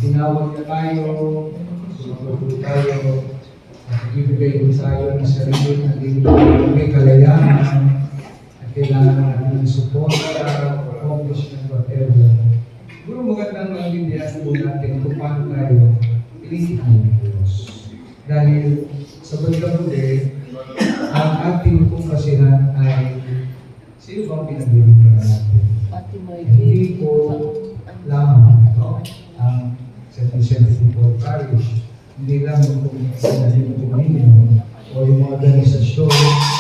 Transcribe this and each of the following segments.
tinawag na tayo, sumagot tayo, at ibigay ko tayo ng sarili na may kalayaan, at kailangan natin ng suporta, accomplishment, whatever. Siguro magandang maintindihan po natin kung paano tayo pilihan ng Diyos. Dahil sa bandang huli, ang ating pong kasihan ay sino bang pinagbibigyan natin? Hindi po lamang ang St. Vicente de Paul Parish, hindi lang yung sinabi ng Panginoon o yung mga organisasyon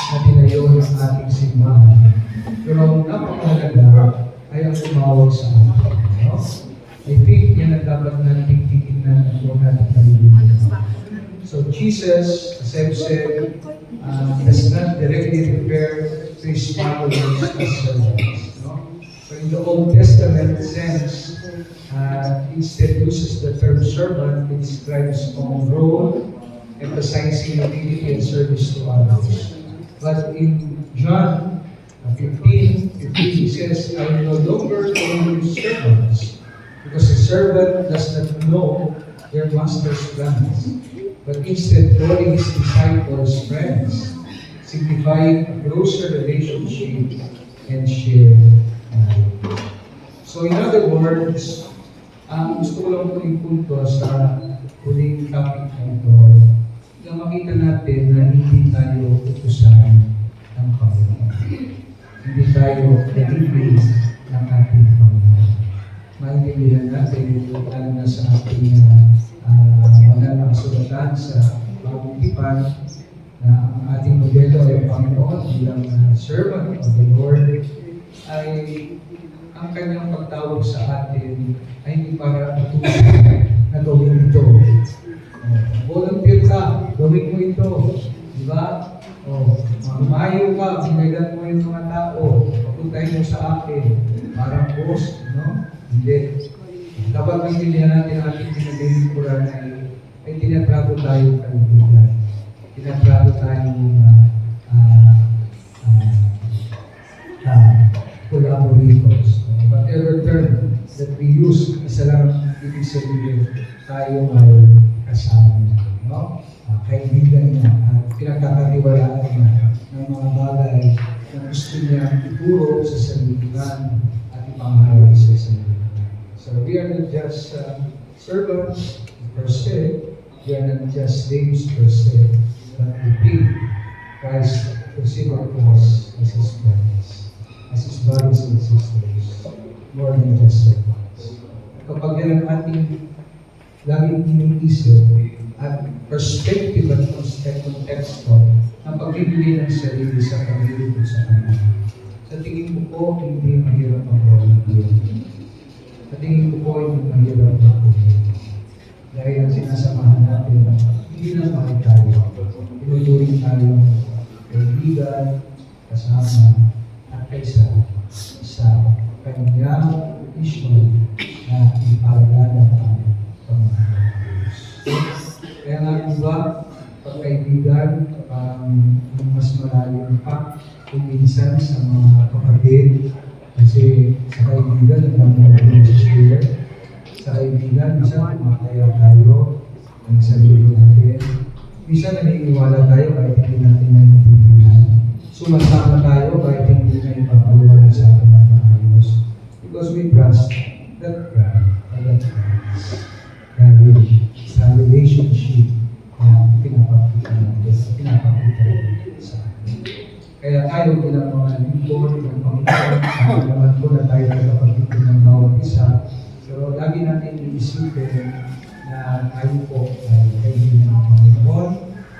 na tinayo ng ating simbahan. Pero ang napakahalaga ay ang tumawag sa atin. No? I think yan ang dapat natin titignan at huwag natin nalilimutan. So Jesus, as I've said, does not directly refer to his followers as servants. No? So in the Old Testament sense, instead uses the term servant to describe his own role, emphasizing humility and service to others. But in John 15, he says, I will no longer call you servants, because a servant does not know their master's plans, but instead calling his disciples friends, signifying a closer relationship and shared knowledge. So in other words, gusto ko lang po ipunto sa huling topic na ito, na makita natin na hindi tayo utusan ng Panginoon. Hindi tayo nalibig ng ating Panginoon. Maintindihan natin, lalo na sa ating mga nakasulatan sa Bagong Tipan, na ang ating modelo ay Panginoon bilang servant of the Lord, ay ang kanyang pagtawag sa atin ay hindi para ituloy na gawin ito. Volunteer ka, gawin mo ito. Di ba? Mayo ka, binagan mo yung mga tao. Papuntay mo sa akin. Parang post, no? Hindi. Dapat maintindihan natin ang ating pinaglilingkuran ay tinatrato tayo kaibigan. Tinatrato tayo collaborators. Whatever term that we use, isa lang ibig sabihin, tayo ay kasama niya. No? Kaibigan niya at pinagkakatiwalaan niya ng mga bagay na gusto niya ituro sa sanlibutan at ipangharal sa sanlibutan. So we are not just servants per se, we are not just slaves per se, but we think Christ considered us as his friends, as his brothers and sisters, more than just servants. Kapag yan ang ating laging iniisip at perspective at konteksto ng pagbibigay ng sarili sa pamilya sa kanila, sa tingin ko po, hindi mahirap ang volunteer. Sa tingin ko po, hindi mahirap ang volunteer. Dahil ang sinasamahan natin, hindi na mahal tayo. Tinuturing tayo kaibigan, kasama, at kaysa sa kanyang mission na ipaalala ang pamamahala ng Diyos. Kaya nga iba, pagkaibigan, mas malalim pa kung minsan sa mga kapatid, kasi sa kaibigan, ang mga share. Sa kaibigan, minsan kumakaya tayo, nagsabihin natin. Minsan naniniwala tayo kahit hindi natin naiintindihan. Sumasama tayo kahit hindi na ipapaliwanag sa atin ng maayos. Because we trust that God dahil sa relationship na pinapakita natin sa atin. Kaya tayo bilang mga lingkod ng Panginoon, sabi naman po na tayo nakapagpipin ng bawat isa, pero lagi natin iisipin na tayo po ay kaibigan ng Panginoon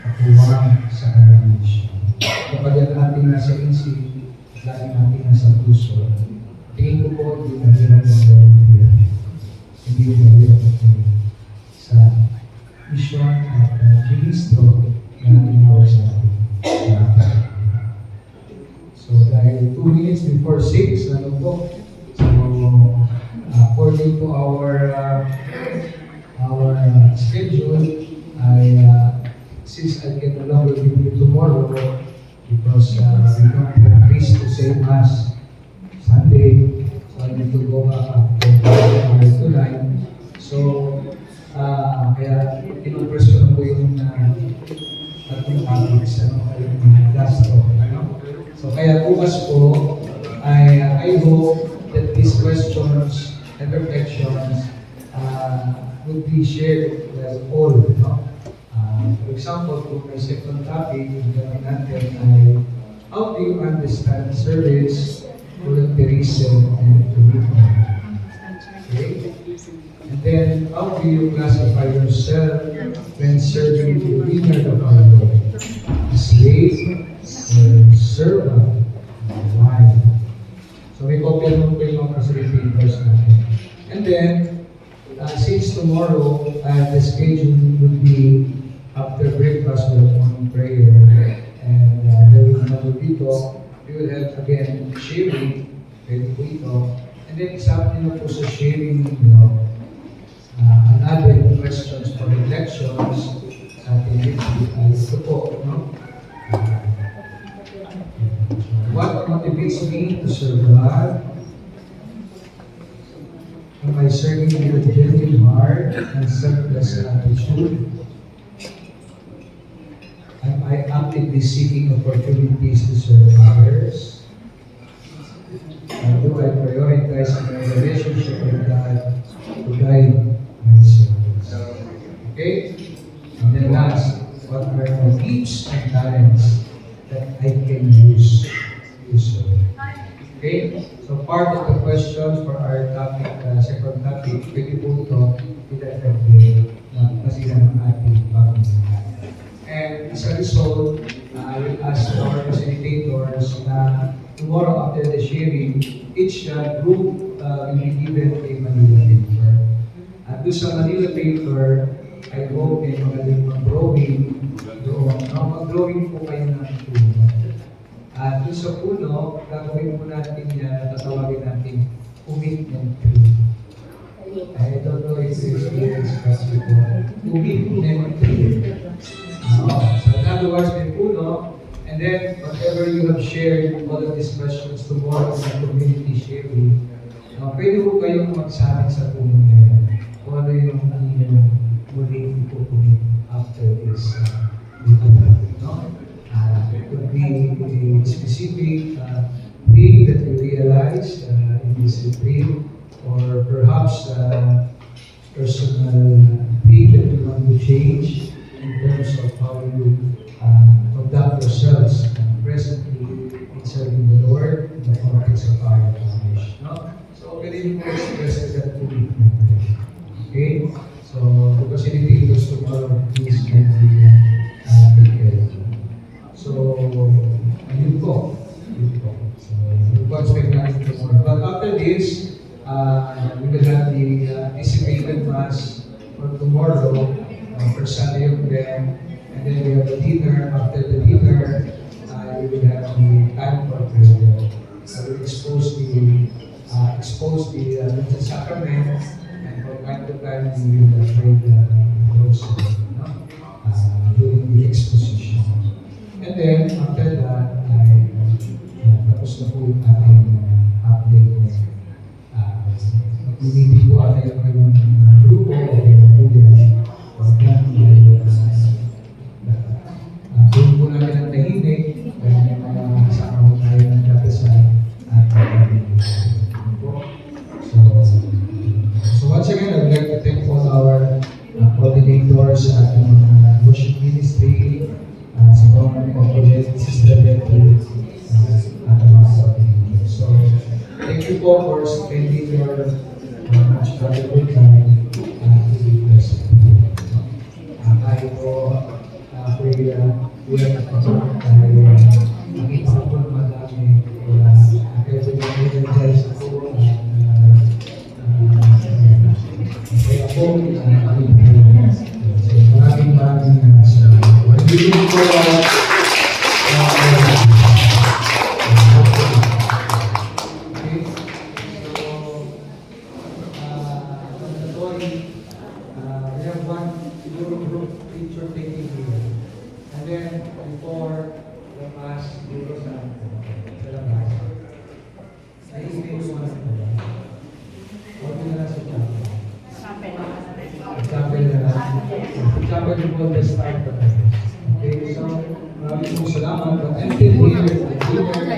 at huwag sa kanyang mission. Kapag yan ating nasa isip, lagi natin nasa puso, tingin ko po hindi mahirap ang volunteer. Hindi mahirap ang sa mission at ministro na tinawag sa atin. So dahil 2 minutes before 6, ano po? So according to our schedule, since I can no longer give you tomorrow because we don't have priest to say Mass Sunday, so I need to go back after 9. So inupress ko na po yung tatlong topics, yung gastro. So kaya bukas po, I hope that these questions and reflections would be shared with all. No? For example, kung may second topic, yung gano'n natin ay how do you understand service, volunteerism, and commitment? Okay? And then, how do you classify yourself when serving the leader of our Lord? Slave or servant? Why? So, may copy naman po yung mga facilitators natin. And then, since tomorrow, the schedule would be after breakfast with morning prayer, and there will be another dito, we will have again sharing, pwede po ito, and then isama nyo po sa sharing ninyo, another questions for reflections sa ating next week ay ito po, no? What motivates me to serve God? Am I serving with a genuine heart and selfless attitude? Am I actively seeking opportunities to serve others? Do I prioritize my relationship with God to guide my service? Okay? And then last, what are my gifts and talents that I can use to serve? Okay? So part of the questions for our topic, second topic, pwede po ito ita-effective na kasi ng ating pamilya. And as a result, I will ask our facilitators na tomorrow after the sharing, each group will be given a Manila paper. At doon sa Manila paper, I hope ay magaling mag-drawing doon. Mag-drawing po kayo ng puno. At doon sa puno, gagawin po natin yan, tatawagin natin commitment tree. I don't know if you experience that before. Commitment tree. So in other words, may puno, and then whatever you have shared, all of these questions tomorrow sa community sharing, pwede po kayong magsabi sa puno na yan. Kung ano yung inyong muling ipupunin after this no? It could be a specific thing that you realize in this retreat, or perhaps personal thing that you want to change in terms of how you conduct yourselves presently in serving the Lord in the context of our parish. No? So, pwede mo express that commitment. Okay? So, the facilitators tomorrow, please can be taken. So, yun po. So, yun po expect natin tomorrow. But after this, we will have the anticipated mass for tomorrow. First Sunday of them, and then we have the dinner. After the dinner, we will have the time for prayer. So we expose the sacrament, and from time to time we will pray the rosary, during the exposition. And then after that, tapos na po yung ating update. Mag-meeting po ang yung grupo o yung doon po namin ang tahimik dahil may mga kasama ko tayo ng dapasan at so once again, I would like to thank all our coordinators sa ating mga worship ministry, sa mga kapatid, Sister Betty, at mga coordinators. So, thank you po for spending your much valuable time to be present. Tayo po, kuya at pagkakas tayo, nakita po ng madami, kaya pinag-energize ako, kaya po, maraming salamat. Hindi po what you call the start of it. Okay, so maraming po salamat. But until here,